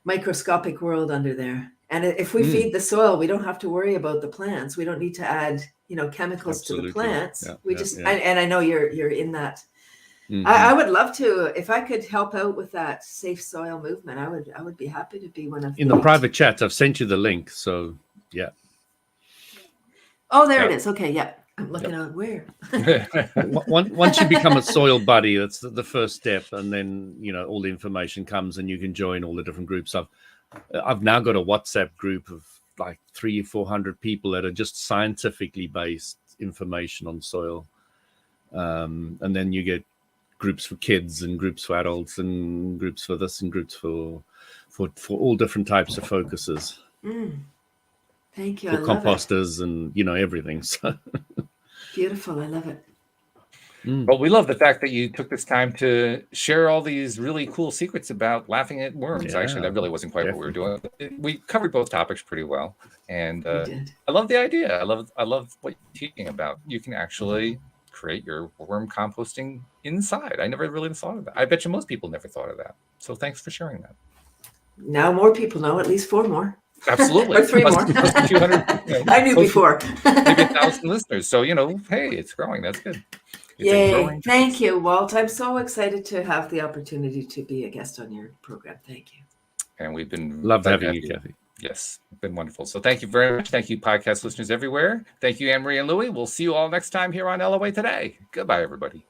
microscopic world under there. And if we feed the soil, we don't have to worry about the plants. We don't need to add, chemicals to the plants. And I know you're in that. I would love to, if I could help out with that safe soil movement, I would be happy to be one of in the private chat. I've sent you the link. So yeah. Oh, there it is. Okay. Yeah. I'm looking at where. Once you become a soil buddy, that's the first step. And then, all the information comes and you can join all the different groups. I've now got a WhatsApp group of like 300 or 400 people that are just scientifically based information on soil. And then you get groups for kids and groups for adults and groups for this and groups for all different types of focuses. Thank you. For composters and everything. So beautiful. I love it. Well, we love the fact that you took this time to share all these really cool secrets about laughing at worms. Actually, that really wasn't quite what we were doing. We covered both topics pretty well, and I love the idea. I love what you're teaching about. You can actually create your worm composting inside. I never really thought of that. I bet you most people never thought of that. So thanks for sharing that. Now more people know, at least 4 more. Absolutely. Or 3 more. 200, I knew before. Maybe 1,000 listeners. So, hey, it's growing. That's good. Yay. Thank you, Walt. I'm so excited to have the opportunity to be a guest on your program. Thank you. And we've been loved having you, Cathy. Yes, it's been wonderful. So thank you very much. Thank you, podcast listeners everywhere. Thank you, Anne-Marie and Louie. We'll see you all next time here on LOA Today. Goodbye, everybody.